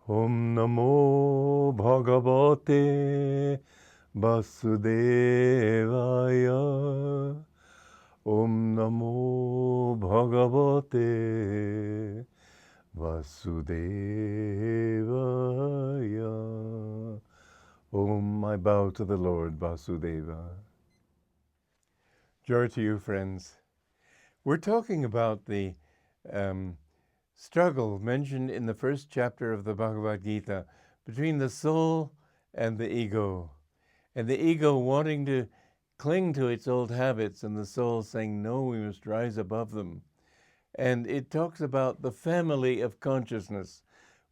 Om Namo Bhagavate Vasudevaya. Om Namo Bhagavate Vasudevaya. Om, I bow to the Lord Vasudeva. Joy to you, friends. We're talking about the struggle mentioned in the first chapter of the Bhagavad Gita between the soul and the ego wanting to cling to its old habits, and the soul saying, no, we must rise above them. And it talks about the family of consciousness.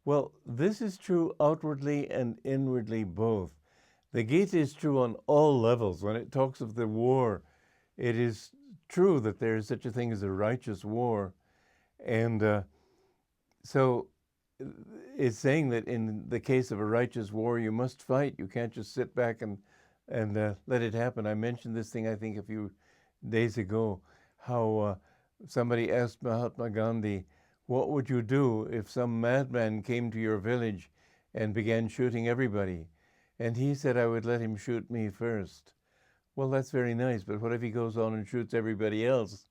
Well, this is true outwardly and inwardly both. The Gita is true on all levels. When it talks of the war, it is true that there is such a thing as a righteous war. And so it's saying that in the case of a righteous war, you must fight. You can't just sit back and let it happen. I mentioned this thing, I think, a few days ago, how somebody asked Mahatma Gandhi, what would you do if some madman came to your village and began shooting everybody? And he said, I would let him shoot me first. Well, that's very nice, but what if he goes on and shoots everybody else?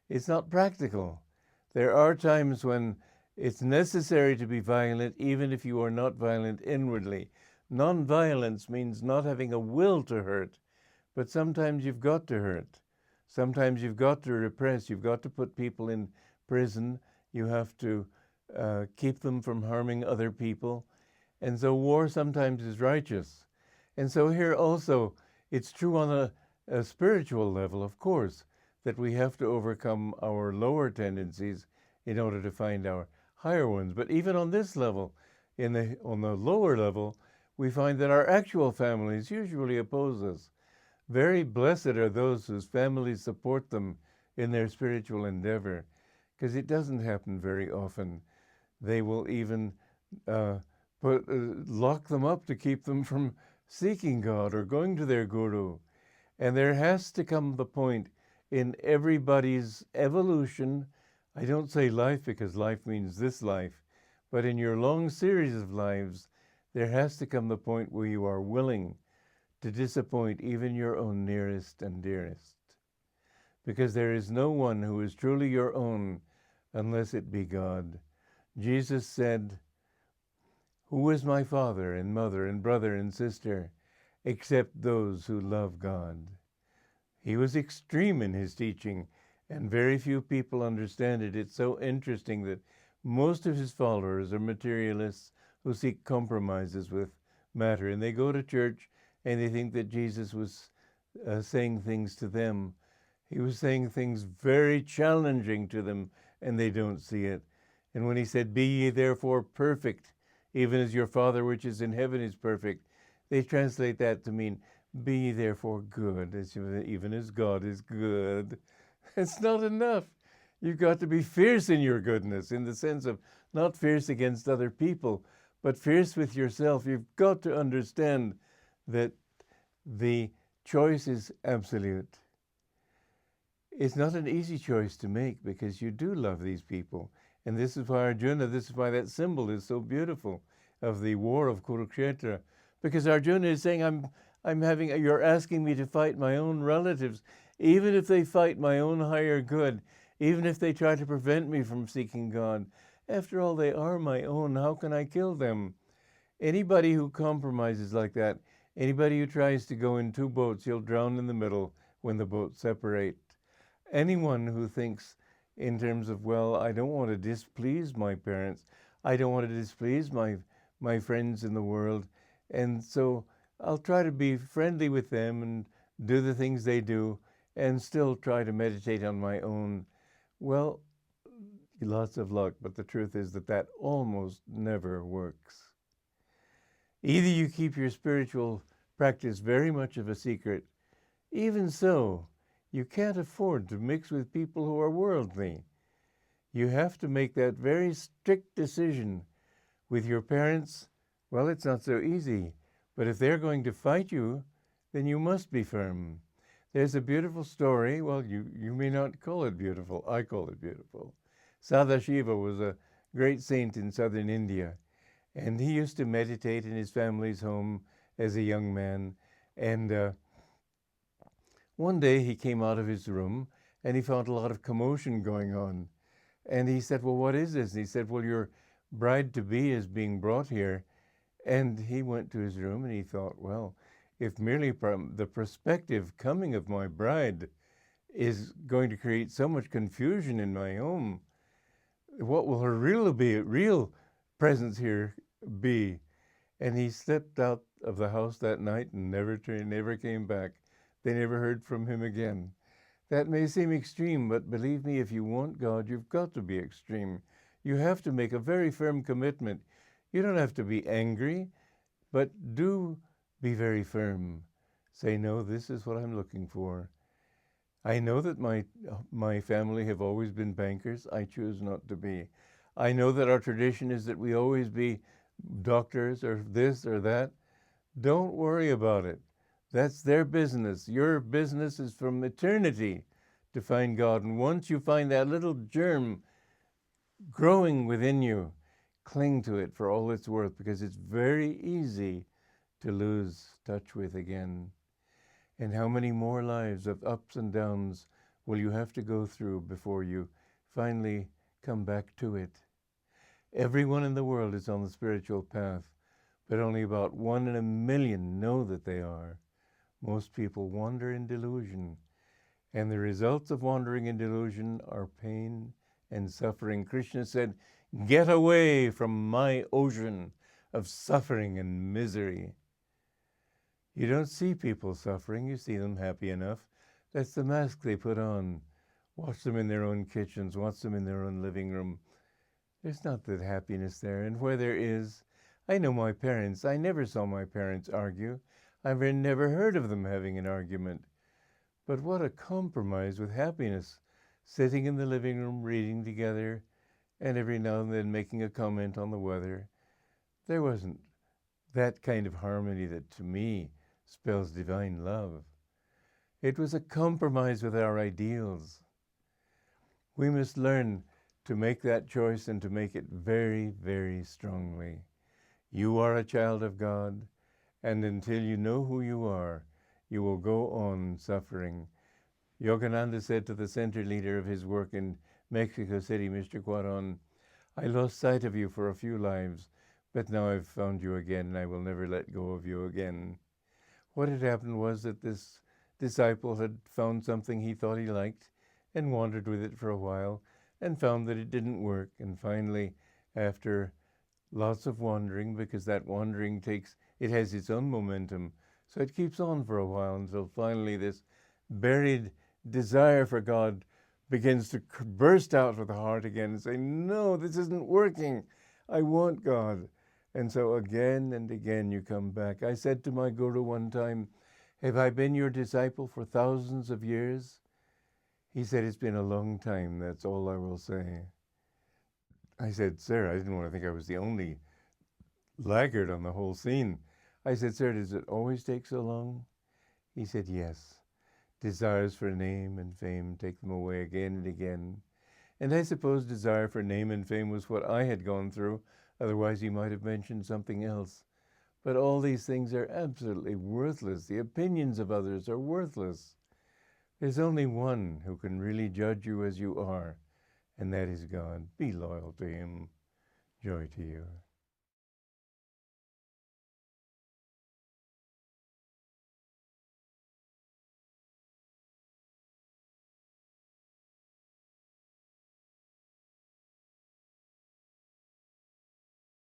It's not practical. There are times when it's necessary to be violent, even if you are not violent inwardly. Non-violence means not having a will to hurt, but sometimes you've got to hurt. Sometimes you've got to repress. You've got to put people in prison. You have to keep them from harming other people. And so war sometimes is righteous. And so here also, it's true on a spiritual level, of course, that we have to overcome our lower tendencies in order to find our higher ones. But even on this level, on the lower level, we find that our actual families usually oppose us. Very blessed are those whose families support them in their spiritual endeavor, because it doesn't happen very often. They will even lock them up to keep them from seeking God or going to their guru. And there has to come the point in everybody's evolution, I don't say life because life means this life, but in your long series of lives, there has to come the point where you are willing to disappoint even your own nearest and dearest. Because there is no one who is truly your own unless it be God. Jesus said, who is my father and mother and brother and sister except those who love God? He was extreme in his teaching, and very few people understand it. It's so interesting that most of his followers are materialists who seek compromises with matter, and they go to church and they think that Jesus was saying things to them. He was saying things very challenging to them, and they don't see it. And when he said, be ye therefore perfect, even as your Father which is in heaven is perfect, they translate that to mean, be ye therefore good, even as God is good. It's not enough. You've got to be fierce in your goodness, in the sense of not fierce against other people, but fierce with yourself. You've got to understand that the choice is absolute. It's not an easy choice to make because you do love these people. And this is why Arjuna, this is why that symbol is so beautiful of the war of Kurukshetra. Because Arjuna is saying, you're asking me to fight my own relatives, even if they fight my own higher good, even if they try to prevent me from seeking God. After all, they are my own. How can I kill them? Anybody who compromises like that, anybody who tries to go in two boats, you'll drown in the middle when the boats separate. Anyone who thinks in terms of, well, I don't want to displease my parents, I don't want to displease my friends in the world, and so I'll try to be friendly with them and do the things they do and still try to meditate on my own. Well, lots of luck, but the truth is that that almost never works. Either you keep your spiritual practice very much of a secret. Even so, you can't afford to mix with people who are worldly. You have to make that very strict decision. With your parents, well, it's not so easy. But if they're going to fight you, then you must be firm. There's a beautiful story. Well, you may not call it beautiful. I call it beautiful. Sadashiva was a great saint in southern India. And he used to meditate in his family's home as a young man. And one day he came out of his room and he found a lot of commotion going on. And he said, well, what is this? And he said, well, your bride-to-be is being brought here. And he went to his room and he thought, well, if merely the prospective coming of my bride is going to create so much confusion in my home, what will her real presence here be? And he stepped out of the house that night and never came back. They never heard from him again. That may seem extreme, but believe me, if you want God, you've got to be extreme. You have to make a very firm commitment. You don't have to be angry, but do be very firm. Say, no, this is what I'm looking for. I know that my family have always been bankers. I choose not to be. I know that our tradition is that we always be doctors or this or that. Don't worry about it. That's their business. Your business is from eternity to find God. And once you find that little germ growing within you, cling to it for all it's worth, because it's very easy to lose touch with again. And how many more lives of ups and downs will you have to go through before you finally come back to it? Everyone in the world is on the spiritual path, but only about 1 in a million know that they are. Most people wander in delusion, and the results of wandering in delusion are pain and suffering. Krishna said, get away from my ocean of suffering and misery. You don't see people suffering, you see them happy enough. That's the mask they put on. Watch them in their own kitchens, watch them in their own living room. There's not that happiness there, and where there is, I know my parents. I never saw my parents argue. I've never heard of them having an argument. But what a compromise with happiness, sitting in the living room, reading together, and every now and then making a comment on the weather. There wasn't that kind of harmony that, to me, spells divine love. It was a compromise with our ideals. We must learn to make that choice and to make it very, very strongly. You are a child of God, and until you know who you are, you will go on suffering. Yogananda said to the center leader of his work in Mexico City, Mr. Cuaron, I lost sight of you for a few lives, but now I've found you again, and I will never let go of you again. What had happened was that this disciple had found something he thought he liked and wandered with it for a while and found that it didn't work. And finally, after lots of wandering, because that wandering has its own momentum, so it keeps on for a while until finally this buried desire for God begins to burst out of the heart again and say, no, this isn't working. I want God. And so again and again you come back. I said to my guru one time, have I been your disciple for thousands of years? He said, it's been a long time. That's all I will say. I said, sir, I didn't want to think I was the only laggard on the whole scene. I said, sir, does it always take so long? He said, yes. Desires for name and fame take them away again and again. And I suppose desire for name and fame was what I had gone through. Otherwise, he might have mentioned something else. But all these things are absolutely worthless. The opinions of others are worthless. There's only one who can really judge you as you are, and that is God. Be loyal to him. Joy to you.